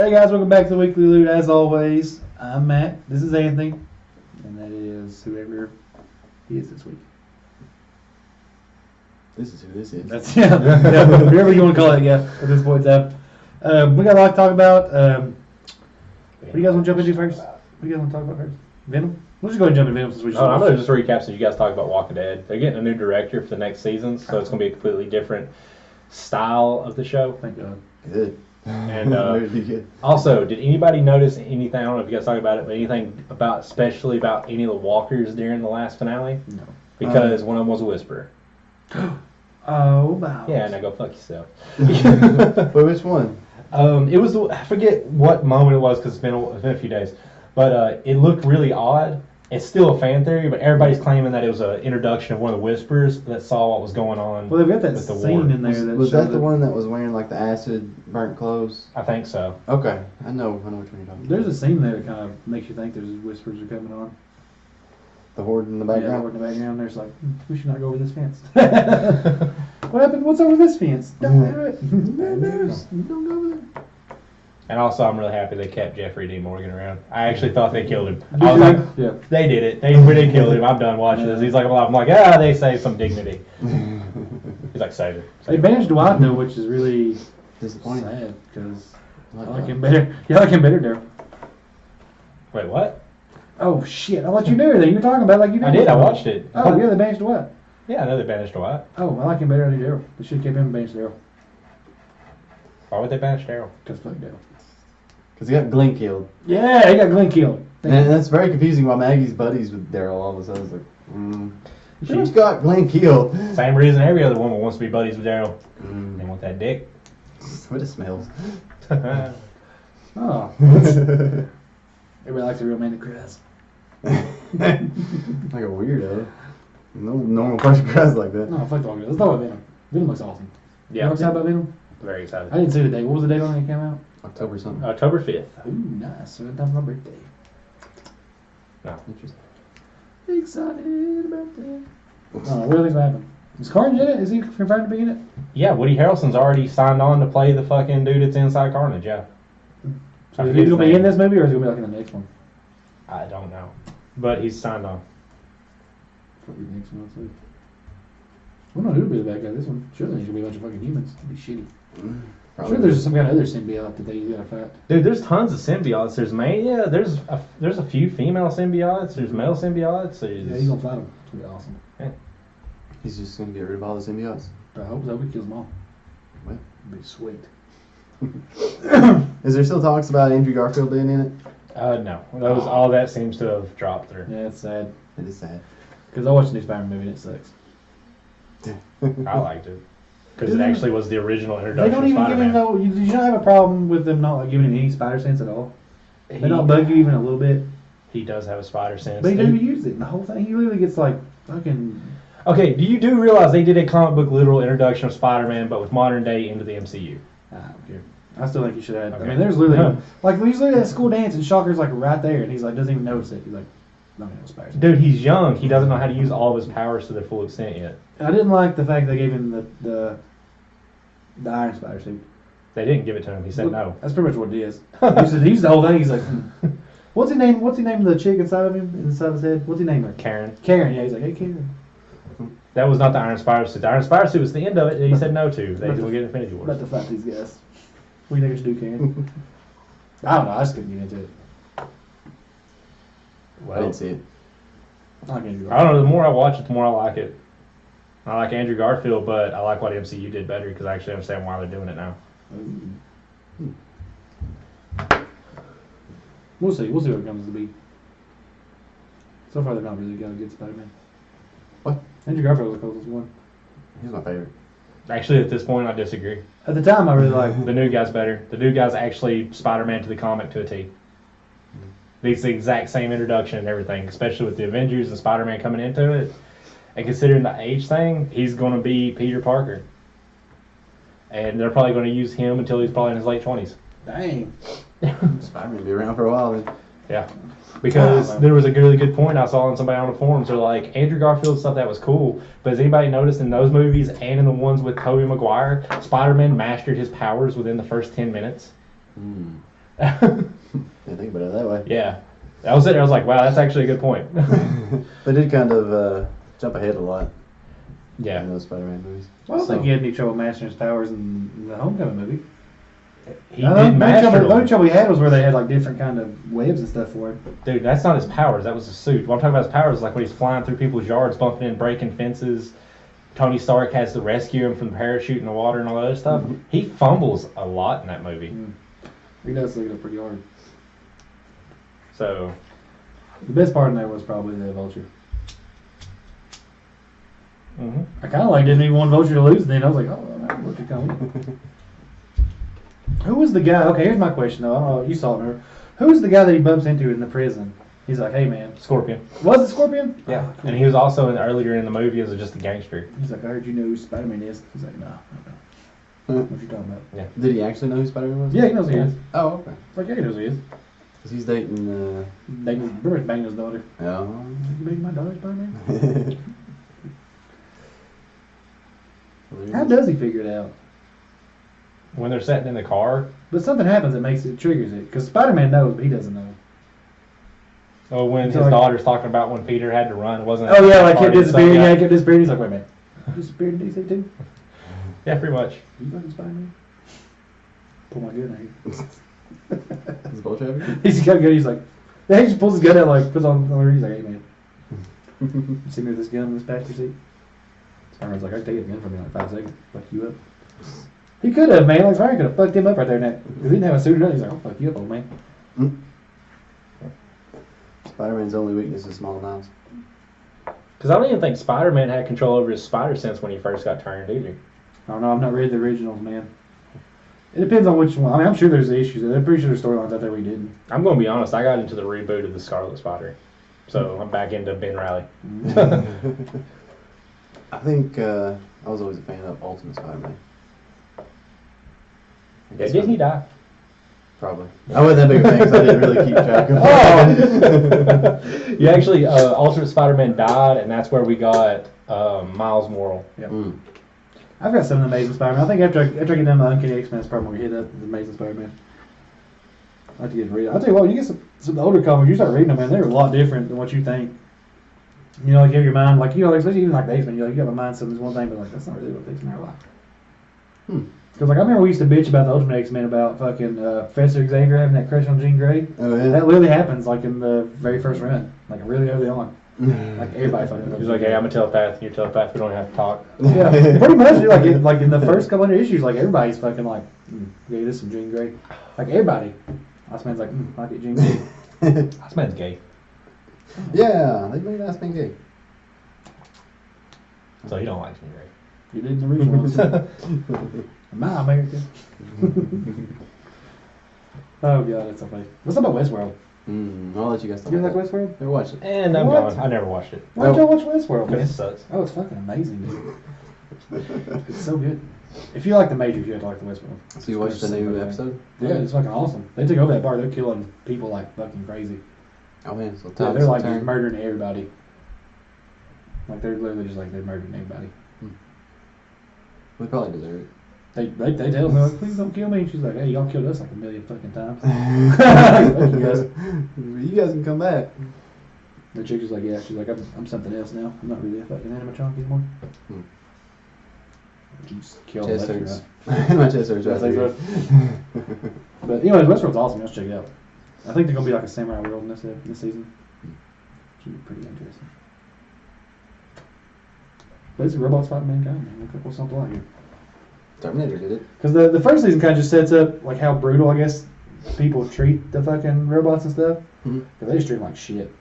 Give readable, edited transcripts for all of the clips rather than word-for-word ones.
Hey guys, welcome back to the Weekly Loot. As always, I'm Matt. This is Anthony, and that is whoever he is this week. This is who this is. That's whatever you want to call it. Yeah, at this point in time, we got a lot to talk about. What do you guys want to jump into first? What do you guys want to talk about first? Venom. We'll just go ahead and jump into Venom since we just. I'm gonna just recap since you guys talked about Walking Dead. They're getting a new director for the next season, so it's gonna be a completely different style of the show. Thank God. Good. And Really good. also, did anybody notice anything? I don't know if you guys talked about it, but anything especially about any of the walkers during the last finale? No. Because one of them was a whisperer. Oh, wow. Yeah, now go fuck yourself. But which one? It was I forget what moment it was because it's been a few days, but it looked really odd. It's still a fan theory, but everybody's claiming that it was an introduction of one of the whisperers that saw what was going on. Well, they've got that with the scene war. in there. Was that the one that was wearing like the acid burnt clothes? I think so. Okay, I know which one you're talking about. There's a scene there that kind of makes you think there's whispers are coming on. The horde in the Yeah, background. in the background. There's like, we should not go over this fence. What happened? What's over this fence? Don't do it. Don't go over there. And also, I'm really happy they kept Jeffrey Dean Morgan around. I actually thought they killed him. I was like, Yeah. they did it. They killed him. I'm done watching this. He's like, I'm like, they saved some dignity. He's like, save it. They banished Dwight though, which is really Disappointing. sad because I like him better. You like him better, Daryl. Wait, what? Oh shit! I let you know everything you were talking about. Like you. I did. I watched it. Oh yeah, they banished Dwight. Yeah, I know they banished Dwight. Oh, I like him better than Daryl. They should have kept him and banished Daryl. Why would they banish Daryl? Cause fuck Daryl. Because he got Glenn killed. Yeah, he got Glenn killed. And that's very confusing why Maggie's buddies with Daryl all of a sudden. It's like, who's got Glenn killed? Same reason every other woman wants to be buddies with Daryl. They Mm. want that dick. What it smells. Oh. Everybody likes a real man that cries. Like a weirdo. No normal person cries like that. No, fuck all good. Let's talk about Venom. Venom looks awesome. Yeah, You know excited about Venom? very excited. I didn't see the date. What was the date on it came out? October something. October 5th. Ooh, nice. So time for my birthday. No. Interesting. Excited about that. What do you think's gonna happen? Is Carnage in it? Is he confirmed to be in it? Yeah, Woody Harrelson's already signed on to play the fucking dude that's inside Carnage, yeah. So I is forget he his gonna be name. in this movie or is he gonna be like in the next one? I don't know. But he's signed on. Probably the next one, too. I don't know who'd be the bad guy this one. Surely there's gonna be a bunch of fucking humans. It'd be shitty. I'm sure there's some kind of other symbiote that they gotta fight. Dude, there's tons of symbiotes. There's Mania. There's a few female symbiotes. There's male symbiotes. Yeah, he's gonna fight them. It's gonna be awesome. He's just going to get rid of all the symbiotes. But I hope he kills them all. Well. It'd be sweet. Is there still talks about Andrew Garfield being in it? No. All that seems to have dropped through. Yeah, it's sad. It is sad. Because I watched the new Spider-Man movie and it sucks. I liked it. Because it actually was the original They introduction don't of even give him Spider-Man. no. You don't have a problem with them not like giving him any spider sense at all. They don't bug you even a little bit. He does have a spider sense. But he doesn't even use it. The whole thing, he literally gets like fucking. Okay, do realize they did a comic book literal introduction of Spider-Man, but with modern day into the MCU? I don't care. I still think you should have. Okay. I mean, there's literally Yeah. like he's literally at school dance and Shocker's like right there and he's like doesn't even notice it. He's like, no, no spider sense. Dude, he's young. He doesn't know how to use all of his powers to their full extent yet. I didn't like the fact they gave him the Iron Spider suit. They didn't give it to him. He said no. That's pretty much what it is. He's the whole thing. He's like, what's he name? What's he name the chick inside of him? Inside his head? What's he name her? Karen. Karen. Yeah, he's like, hey Karen. That was not the Iron Spider suit. The Iron Spider suit was the end of it, and he said no to. They will get Infinity About Wars. to fight these guys. What do you think I should do, Karen? I don't know. I just couldn't get into it. I didn't see it. I like Andrew I don't know. The more I watch it, the more I like it. I like Andrew Garfield, but I like what MCU did better because I actually understand why they're doing it now. We'll see. We'll see what it comes to be. So far, they've not really got a good Spider-Man. What? Andrew Garfield was the closest one. He's my favorite. Actually, at this point, I disagree. At the time, I really liked. The new guy's better. The new guy's actually Spider-Man to the comic to a T. It's the exact same introduction and everything, especially with the Avengers and Spider-Man coming into it. And considering the age thing, he's going to be Peter Parker. And they're probably going to use him until he's probably in his late 20s. Dang. Spider-Man will be around for a while then. Yeah. Because there was a really good point I saw on somebody on the forums. They're like, Andrew Garfield stuff, that was cool. But has anybody noticed in those movies and in the ones with Tobey Maguire, Spider-Man mastered his powers within the first 10 minutes? Didn't think about it that way. Yeah. I was sitting there, I was like, wow, that's actually a good point. They did kind of jump ahead a lot Yeah. in those Spider-Man movies. Well, I don't think he had any trouble mastering his powers in the Homecoming movie. He did master The only them. trouble he had was where they had like different kind of webs and stuff for him. Dude, that's not his powers. That was his suit. What I'm talking about his powers is like when he's flying through people's yards, bumping in, breaking fences. Tony Stark has to rescue him from the parachute in the water and all that other stuff. Mm-hmm. He fumbles a lot in that movie. He does look it up pretty hard. So, The best part in there was probably the Vulture. mhm. I kind of like didn't even want Vulture to lose. And then I was like, oh, I'm looking coming. Who was the guy? Okay, here's my question though. I don't know. You saw it. Remember? Who was the guy that he bumps into in the prison? He's like, hey man. Scorpion. Was it Scorpion? Yeah. And he was also earlier in the movie as just a gangster. He's like, I heard you know who Spider-Man is. He's like, no. What you talking about? Did he actually know who Spider-Man was? Yeah, he knows who he is. Oh, okay. Like, yeah, he knows who he is. 'Cause he's dating. Remember Magnus' daughter? Oh. You making my daughter Spider-Man? How does he figure it out? When they're sitting in the car, But something happens that makes it triggers it. Because Spider-Man knows, but he doesn't know. oh, when So, his like- daughter's talking about when Peter had to run, wasn't it? Oh yeah, like kept Party and stuff? disappearing. Yeah, he kept disappearing. He's like, wait a minute. Disappeared in DC too? Yeah, pretty much. You fucking Spider-Man? Pull my gun out. Is Bolt Traffic? He's got a gun. He's like, yeah, he just pulls his gun out, like puts on. He's like, hey man, you see me with this gun in this passenger seat? Spider-Man's like, I can take the gun from you in like 5 seconds. Fuck you up. He could have, man. Like Spider could have fucked him up right there. Because he didn't have a suit or nothing. He's like, I'll fuck you up, old man. Spider-Man's only weakness is small amounts. Because I don't even think Spider-Man had control over his spider sense when he first got turned either. I don't know. I've not read the originals, man. It depends on which one. I mean, I'm sure there's issues. I'm pretty sure there's storylines out there we didn't. I'm going to be honest, I got into the reboot of the Scarlet Spider. So I'm back into Ben Riley. I think I was always a fan of Ultimate Spider-Man. Yeah, didn't he die? Probably. I wasn't that big a fan because I didn't really keep track of it. Oh! You actually, Ultimate Spider-Man died, and that's where we got Miles Morales. Yep. Mm. I've got some of the Amazing Spider-Man. I think after I get done with Uncanny X-Men, it's probably going to hit up the Amazing Spider-Man. I have to get read. I'll tell you what, when you get some older comics, you start reading them, man, they're a lot different than what you think. You know, like you have your mind, like, you know, especially even like the X-Men, you have a mindset of this one thing, but like, that's not really what the X-Men are like. Because, like, I remember we used to bitch about the Ultimate X-Men about fucking Professor Xavier having that crush on Jean Grey. Oh, yeah? That literally happens, like, in the very first run. Like, really early on. Like, everybody fucking loves He's like, Jean hey, Grey. I'm a telepath, you're a telepath, we don't have to talk. Yeah, pretty much. Dude, like in the first couple hundred issues, like everybody's fucking like, yeah, this is some Jean Grey. Like everybody. Iceman's like, I get Jean Grey. This man's gay. Yeah, they made Iceman gay. So he don't like Jean Grey. You did in the original ones. My America. Oh god, that's so funny. What's up about Westworld? I'll let you guys talk You like about that. Westworld? Never watched it. And I'm What? gone. I never watched it. Why'd y'all watch Westworld, Because man? it sucks. Oh, it's fucking amazing, dude. It's so good. If you like the Matrix, you have to like the Westworld. So you watched the new episode? Yeah, it's fucking awesome. They took over that bar. They're killing people like fucking crazy. Oh man, so Yeah, times they're like turn. just murdering everybody. Like they're literally just like they're murdering everybody. We probably deserve it. They tell me like, please don't kill me. And she's like, hey, y'all killed us like a million fucking times. Fuck you guys. You guys can come back. The chick is like, yeah. She's like, I'm something else now. I'm not really a fucking animatronic anymore. She just killed Chest left and hurts. right. My chest hurts right That's here. But anyways, Westworld's awesome. Let's check it out. I think they're gonna be like a samurai world in this season. Should be pretty interesting. But it's robots fighting mankind, man. What's something like it? Terminator did it. Because the first season kind of just sets up like how brutal, I guess, people treat the fucking robots and stuff. Mhm. Because they just treat them like shit.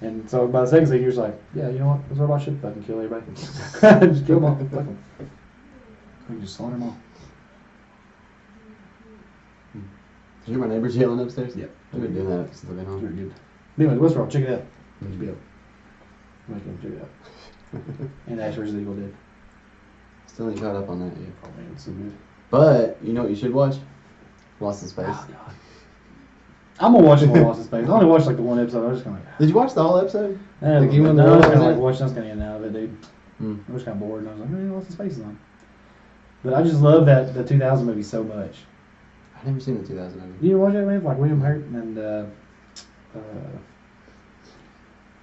And so by the second season, you're just like, yeah, you know what? Those robots should fucking kill everybody. Just kill them all. Fuck them. We can just slaughter them all. Did you hear my neighbors yelling upstairs? Yep. They've been doing that since I've been Very home. good. Anyway, Westworld, check it out. HBO. Make them check it out. And Ash vs. Evil Dead. Still ain't caught up on that yet. Oh man, it's so good. But, you know what you should watch? Lost in Space. Oh, God. I'm gonna watch more Lost in Space. I only watched like the one episode. I was just kind of like, Did you watch the whole episode? like you and the I was others kind of in like it? watching. I was kind of in and out of it, dude. Hmm. I was kind of bored, and I was like, man, Lost in Space is on. But I just love that the 2000 movie so much. I've never seen the 2000 movie. You watch that, man? Like William Hurt and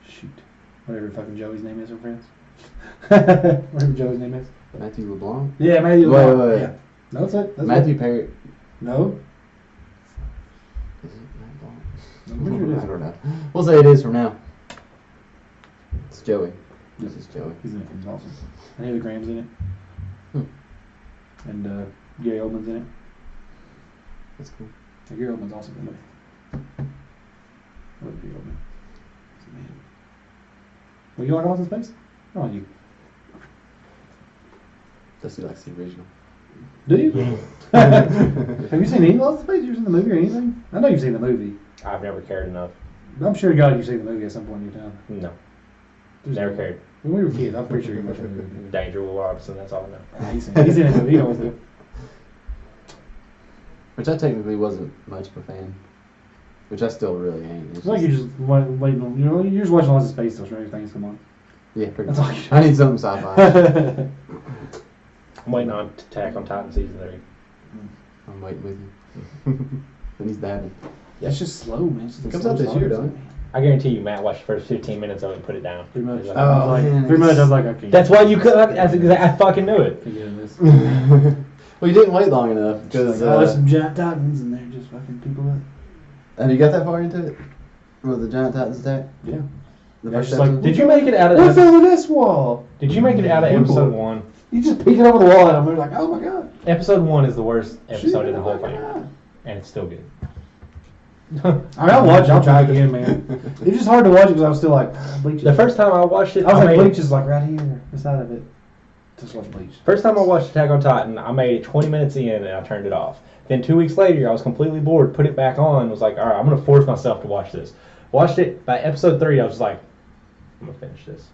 shoot, whatever fucking Joey's name is from Friends. Whatever Joey's name is. Matthew LeBlanc? Yeah, Matthew Wait, LeBlanc. wait. Yeah. No, that's it. That's Matthew it. Perry. No. Is it Matt Blanc? I'm pretty sure it is. I don't know. We'll say it is from now. It's Joey. This is Joey. He's in it. He's awesome. And Haley Graham's in it. Hmm. And Gary Oldman's in it. That's cool. Yeah, Gary Oldman's awesome in it. I love Gary Oldman. He's a man. Well, you like Lost in Space? Oh, you. Just likes the original. Do you? Have you seen any Lost in Space? You ever seen the movie or anything? I know you've seen the movie. I've never cared enough. I'm sure to God you've seen the movie at some point in your time. No, There's never no- cared. When we were kids, I'm pretty sure you watched the movie. Danger Will Robinson, that's all I know. He's in it. He always do. Which I technically wasn't much of a fan. Which I still really ain't. It's like you're just waiting on, you're just watching Lost in Space till Stranger Things come on. Yeah, pretty That's much. all you I need something sci-fi. I'm waiting on Attack on Titan season 3. I'm waiting with you. It needs to happen. It's just slow, man. It's just It comes slow out this start. year, don't it? I guarantee you, Matt watched the first 15 minutes of it and put it down. Pretty much. He's like, Oh, like, man, pretty much, I was like, I can't. That's why you could. I fucking knew it. Can't get in this. Well, you didn't wait long enough because. Oh, there's some giant titans and they're just fucking people up. Have you got that far into it? With the giant titans attack? Yeah. The Yeah, first it's like, episode? Did you make it out of? What fell in this wall? Did you make it out of episode 1? You just peek it over the wall at them. They're like, oh my god. Episode 1 is the worst episode Shit, in the whole oh my thing, God. and it's still good. I mean, I'll watch it. I'll try again, man. It's just hard to watch it because I was still like, Bleach. The first time I watched it, I was like, made- Bleach is like right here, beside of it. Just watch Bleach. First time I watched Attack on Titan, I made it 20 minutes in and I turned it off. Then 2 weeks later, I was completely bored, put it back on, and was like, all right, I'm going to force myself to watch this. Watched it. By episode 3, I was just like, I'm going to finish this.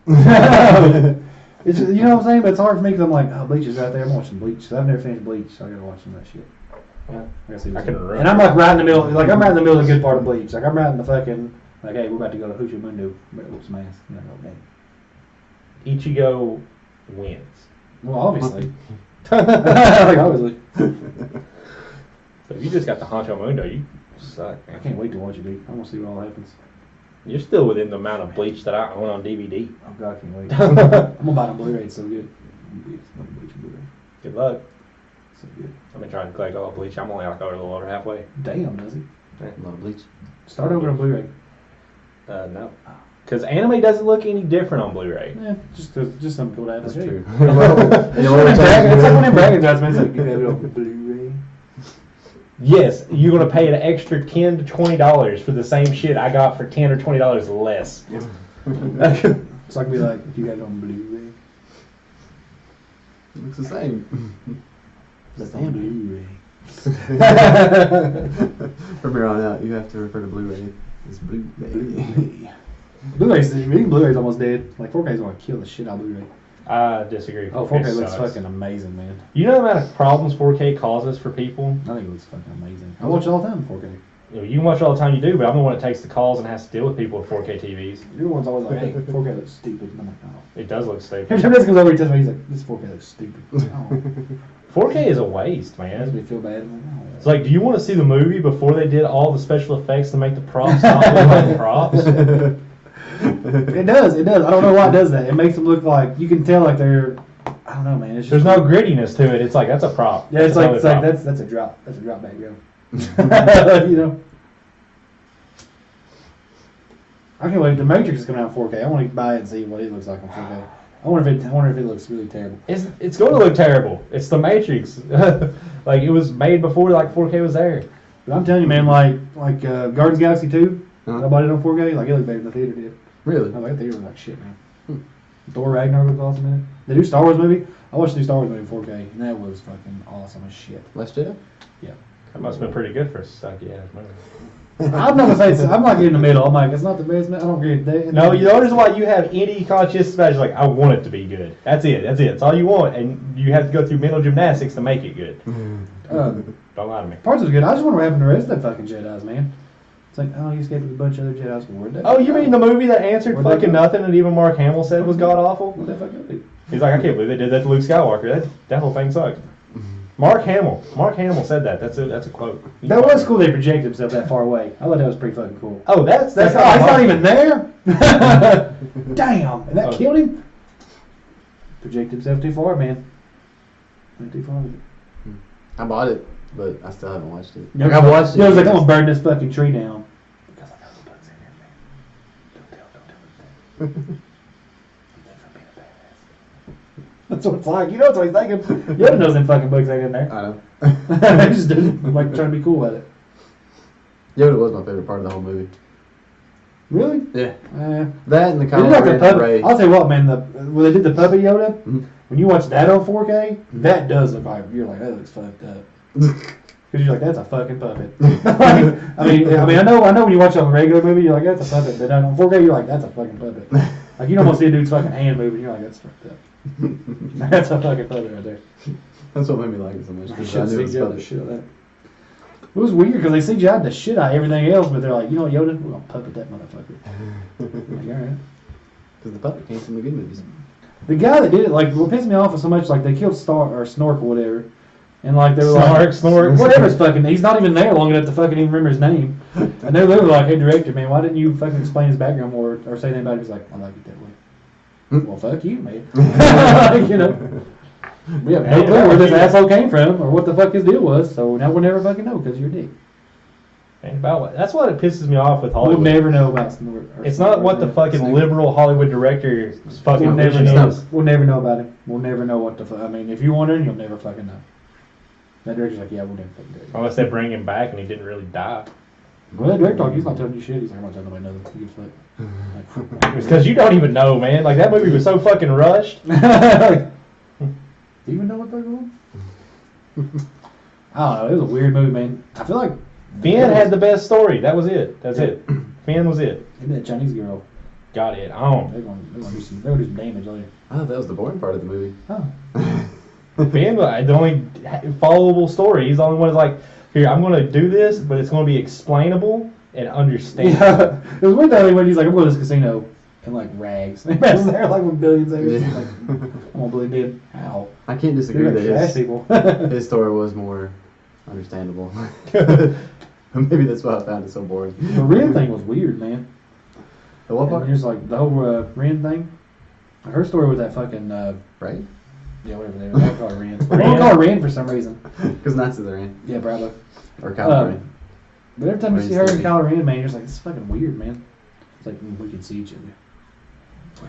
It's, you know what I'm saying? But it's hard for me because I'm like, oh, Bleach is right there. I'm watching Bleach. So I've never finished Bleach, so I gotta watch some of that shit. Yeah. I gotta see I what's can in it. run. And I'm like right in the middle. Like I'm right in the middle of the good part of Bleach. Like I'm right in the fucking like, hey, we're about to go to Hoochie Mundo. Better whoop some ass. You know, okay. Ichigo wins. Well, obviously. Like obviously. But if you just got the Honcho Mundo, you suck, I man. can't wait to watch it, dude. I want to see what all happens. You're still within the amount of Bleach that I own on DVD. Oh God, I can't wait. I'm gonna buy it on Blu-ray. It's so good. It's fucking Bleach on Blu-ray. Good luck. So good. I've been trying to collect all of Bleach. I'm only like over a little over halfway. Damn, does it? A lot of bleach. Start over on Blu-ray. No. Because anime doesn't look any different on Blu-ray. Yeah, just something cool to have. That's Hey. true. It's like one of them bragging advertisements. Like, you have it on Blu-ray. Yes, you're gonna pay an extra $10 to $20 for the same shit I got for $10 or $20 less. So I can be like, if you got it on Blu-ray. Looks the same. That's on Blu-ray. From here on out, you have to refer to Blu-ray as Blu-ray. Blu-ray's almost dead. Like 4K's gonna kill the shit out of Blu-ray. I disagree. Oh, 4K looks sucks. fucking amazing, man. You know the amount of problems 4K causes for people? I think it looks fucking amazing. I watch it all the time in 4K. You know, you can watch it all the time you do, but I'm the one that takes the calls and has to deal with people with 4K TVs. You're the one's always like, hey, 4K looks stupid. And I'm like, oh. It does look stupid. Every time this comes over, he tells me, he's like, this 4K looks stupid. Oh. 4K is a waste, Makes man. me feel bad. I'm like, oh. It's like, do you want to see the movie before they did all the special effects to make the props not look like props? It does. I don't know why it does that. It makes them look like, you can tell like they're, I don't know, man. It's just, There's no grittiness to it. It's like, that's a prop. yeah, it's That's like, totally a prop. that's a drop. That's a drop background. You know? I can't wait. The Matrix is coming out in 4K. I want to buy it and see what it looks like on 4K. I wonder if it looks really terrible. It's going to look terrible. It's the Matrix. Like, it was made before like 4K was there. But I'm telling you, man, like Guardians of the Galaxy 2, Huh? I bought it on 4K. Like it looked better than the theater did. Really? I like the theater was like shit, man. Thor Ragnarok was awesome in it. The new Star Wars movie. I watched the new Star Wars movie in 4K, and that was fucking awesome as shit. Last Jedi? Yeah. That must have been pretty good for a sucky ass movie. I'm not gonna say it's, I'm like in the middle. I'm like, it's not the best. I don't agree with that. No, you notice why you have any conscious imagine like I want it to be good. That's it. That's all you want, and you have to go through mental gymnastics to make it good. Don't lie to me. Parts was good. I just wonder what happened to the rest of that fucking Jedi's, man. It's like, oh, you escaped with a bunch of other Jedi's. Where'd that Oh, go? you mean the movie that answered Where'd that fucking go? nothing, and even Mark Hamill said was god awful? Where'd that fucking go? He's like, I can't believe they did that to Luke Skywalker. That whole thing sucked. Mark Hamill said that. That's a quote. That was cool. They projected himself that far away. I thought that was pretty fucking cool. Oh, that's He's not even there. Damn, and that killed him. Projected himself too far, man. Went too far. I bought it, but I still haven't watched it. Like, I've watched it. I was like, I'm gonna burn this fucking tree down. Because I know the bugs in there, man. Don't tell. That's what it's like. You know what he's thinking. Yoda knows them fucking bugs ain't in there. I know. He just doesn't like trying to be cool at it. Yoda was my favorite part of the whole movie. Really? Yeah. They That and the did like the Kylo Ren and puppet. Rey. I'll tell you what, man. When they did the puppet Yoda, Mhm. when you watch that on 4K, that does look like you're like that looks fucked up. Because you're like, that's a fucking puppet. I mean, I know when you watch it on a regular movie, you're like, that's a puppet. But on 4K, you're like, that's a fucking puppet. Like you can almost see a dude's fucking hand moving. You're like, that's fucked up. That's a fucking puppet right there. That's what made me like it so much. I 'cause should I knew it was CGI the puppet. shit out of that. It was weird because they CGI'd the shit out of everything else, but they're like, you know what, Yoda, we're gonna puppet that motherfucker. I'm like, all right. Because the puppet came from the good movies. The guy that did it, like, what pissed me off was so much, like, they killed Snork or whatever, and like they were like, Snork. whatever's fucking, he's not even there long enough to fucking even remember his name, and they're literally like, hey director, man, why didn't you fucking explain his background more or say anything about it? He's like, I like it that way. Well, fuck you, man. Like, you know. We have no clue where this asshole came from or what the fuck his deal was, so now we'll never fucking know because you're a dick. That's what it pisses me off with Hollywood. We'll never know about Snork. It's not what the fucking liberal Hollywood director's fucking We'll never vision know. is. We'll never know about him. We'll never know what the fuck. I mean, if you're wondering, you'll never fucking know. That director's like, yeah, we'll never fucking do it. Unless they bring him back and he didn't really die. Well, that director, he's not telling you shit. He's like, I'm not telling nobody nothing. He gives a fuck. It's because you don't even know, man. Like, that movie was so fucking rushed. Do you even know what they're going? I don't know. It was a weird movie, man. I feel like Finn had the best story. That was it. That's it. Finn was it. maybe that Chinese girl. Got it on. They're gonna do some damage later. I thought that was the boring part of the movie. Oh. Finn, the only followable story. He's the only one that's like, here, I'm going to do this, but it's going to be explainable and understandable. Yeah. It was weird that when he's like, I'm going to this casino in like rags. And he was there like with billions of dollars. Yeah. Like, I won't believe it. How? I can't disagree They're that like trash his, people. his story was more understandable. Maybe that's why I found it so boring. The Ren thing was weird, man. The what part? And just like the whole Ren thing. Her story with that fucking Right? yeah, whatever they were. They call her Ren. They don't call her Ren for some reason. Because Nazis are in. Yeah, Bravo. Or California. But every time you Ren's see her and theory. Kylo Ren, man, you're just like, this is fucking weird, man. It's like we can see each other.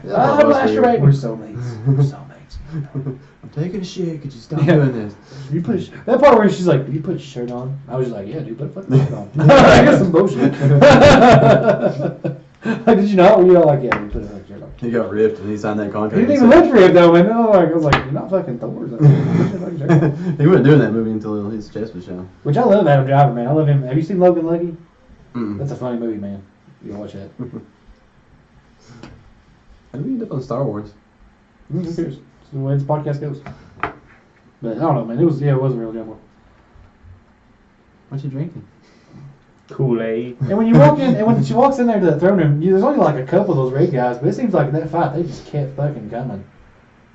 Yeah, that was weird. Masturbate. We're soulmates. We're soulmates. I'm taking a shit. Could you stop Yeah. doing this? You put that part where she's like, "Did you put a shirt on?" I was just like, "Yeah, dude, put a fucking shirt on." I got some bullshit. Like, did you not? You know, like, yeah, dude, put a fucking shirt on. He got ripped and he signed that He contract. didn't even look for it though, man. I was like, "You're not fucking Thor." Put a fucking shirt on. He wasn't doing that movie until his chest was shown. Which I love Adam Driver, man. I love him. Have you seen Logan Lucky? Mm-mm. That's a funny movie, man. You gotta watch that. How did we end up on Star Wars? Who cares? It's the way this podcast goes. But I don't know, man. It was a real good one. What you drinking? Kool-Aid. And when you walk in, and when she walks in there to the throne room, there's only like a couple of those red guys, but it seems like in that fight they just kept fucking coming.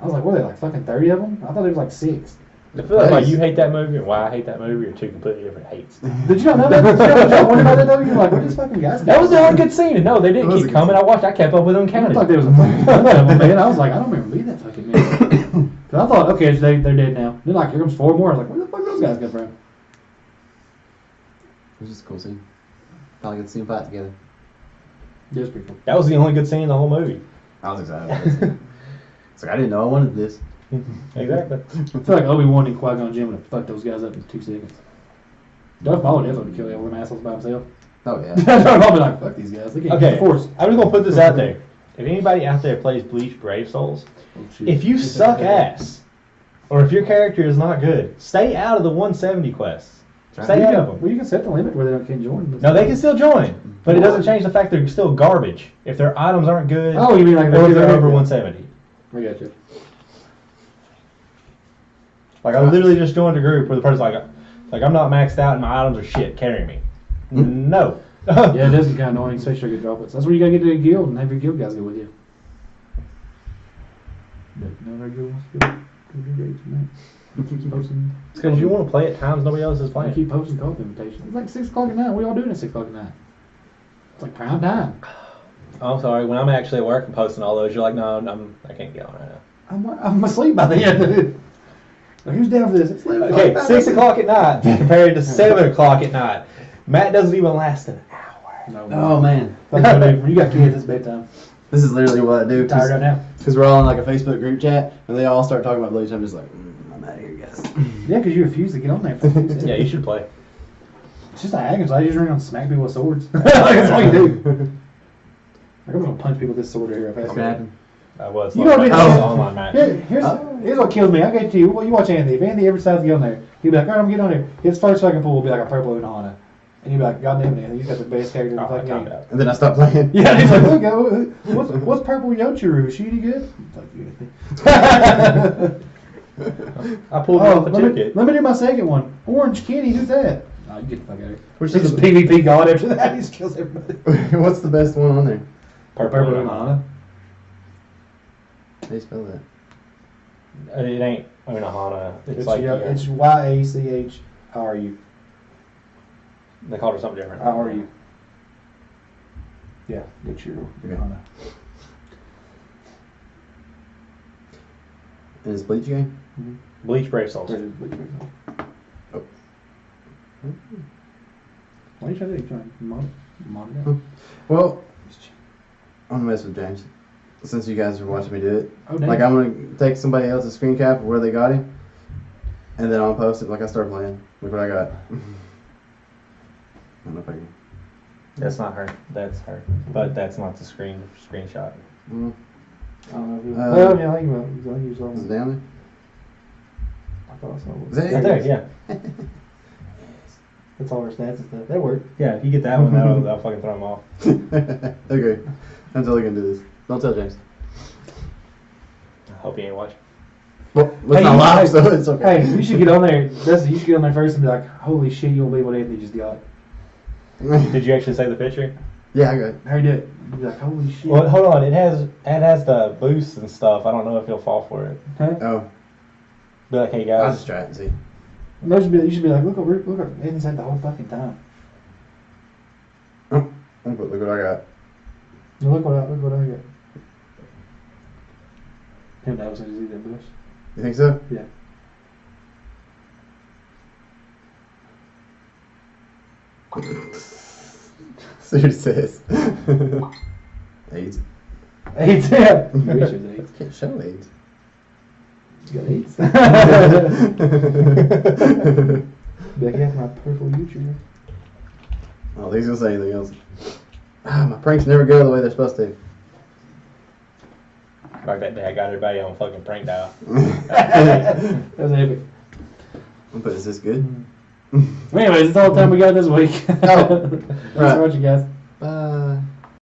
I was like, what are they, like fucking 30 of them? I thought there was like 6. I feel like you hate that movie and why I hate that movie are two completely different hates. Did you not know that? Did you not wonder about that though? You're like, what are these fucking guys? That was the only good scene. And no, they didn't It was keep a good coming. scene. I kept up with them I counting. thought there was a fucking ton of them, man. I was like, I don't remember being that fucking many. Cause I thought, okay, so they're dead now. Then like, here comes 4 more. I was like, where the fuck did those guys come from? It was just a cool scene. Probably get to see them fight together. Yeah, it's pretty cool. That was the only good scene in the whole movie. I was excited about that scene. It's like, I didn't know I wanted this. Exactly. I feel like Obi-Wan and Qui-Gon Jinn would have fucked those guys up in 2 seconds. Darth Maul would definitely kill all them assholes by himself. Oh, yeah. Darth Maul would be like, fuck these guys. They can't Okay, use the Force. I'm just going to put this out there. If anybody out there plays Bleach Brave Souls, Oh, shit. if you suck ass, or if your character is not good, stay out of the 170 quests. Stay out of them. Well, you can set the limit where they can't join. No, they can still join, but it doesn't change the fact they're still garbage. If their items aren't good, Oh, you mean like or if they're they're over 170. I got you. Like I literally just joined a group where the person's like I'm not maxed out and my items are shit. Carry me. No. Yeah, it does get kind of annoying, especially if you drop it. So that's where you gotta get to a guild and have your guild guys go with you. But no, our guild wants to go to the raids, man. You keep posting. It's because you want to play at times nobody else is I playing. keep posting call invitations. It's like 6 o'clock at night. What are y'all doing at 6 o'clock at night? It's like prime time. I'm sorry. When I'm actually at work and posting all those, you're like, no, I can't get on right now. I'm asleep by then. Like, who's down for this? It's late. Okay, 6 o'clock at night compared to 7 o'clock at night. Matt doesn't even last an hour. No. Oh man, That's what I do. When you got kids, it's bedtime. this is literally what I do. Tired right now. Because we're all in like a Facebook group chat, and they all start talking about Bleach. I'm just like, I'm out of here, guys. Yeah, because you refuse to get on there. Yeah, you should play. It's just a hacking site. You just run around and smack people with swords. Like, that's all you do. Like, I'm just gonna punch people with this sword right here. That's gonna happen. I was. You know what I mean? Online match. Here's what kills me. I get to you. Well, you watch Anthony. If Anthony ever decides to get on there, he'll be like, all right, I'm getting on there. His first fucking pull will be like a purple Unohana. And you'll be like, God damn it, Anthony, he's got the best character in the fucking game. And then I stop playing. Yeah, and he's like, look, what's purple Yochuru? Is she any good? Fuck you, Anthony. I pulled off the let ticket. me do my second one. Orange Kitty, who's that? Oh, you get the fuck out of here. Which He's is just PvP god after that. He just kills everybody. What's the best one on there? Purple Unohana. How do you spell that? It ain't Unohana. It's It's, like it's YACHRU. they called her something different. RU. Yeah, get your Unohana. And it's Bleach game? Bleach Brave Souls. Oh. Oh. Why are you trying to do? Mod it Hmm. out? Well, I'm gonna mess with James. Since you guys are watching me do it. Oh, damn. Like, I'm gonna take somebody else's screen cap of where they got him, and then I'll post it like I start playing. Look what I got. I don't know if I can. That's not her. That's her. But that's not the screenshot. Mm. I don't know. Uh, Yeah, I think he was Is it on. down there? I thought so. Is that Right there, yeah. That's all our stats and stuff. That worked. Yeah, if you get that one, that'll fucking throw them off. Okay. I'm totally gonna do this. Don't tell James. I hope you ain't watching. Well, it's Hey, not you- live, so it's okay. Hey, you should get on there. You should get on there first and be like, holy shit, you won't believe what Anthony just got. Did you actually say the picture? Yeah, I got it. How you do it? You'd be like, holy shit. Well, hold on. It has the boosts and stuff. I don't know if he'll fall for it. Huh? Oh, Be like, hey I'll guys. just try it and see. No, you should be like, look, Anthony's had the whole fucking time. Oh, look what I got. Now look what I got. Him that was going to see that bush. You think so? Yeah. See what it says. AIDS. AIDS, yeah. You wish it was AIDS. Can't show AIDS. You got AIDS. Be like, yeah, my purple YouTube. Oh, he's gonna say anything else. Ah, my pranks never go the way they're supposed to. Like that day I got everybody on fucking prank dial. That was epic. But is this good? Anyways, that's all the time we got this week. Oh, Thanks right. for watching, guys. Bye.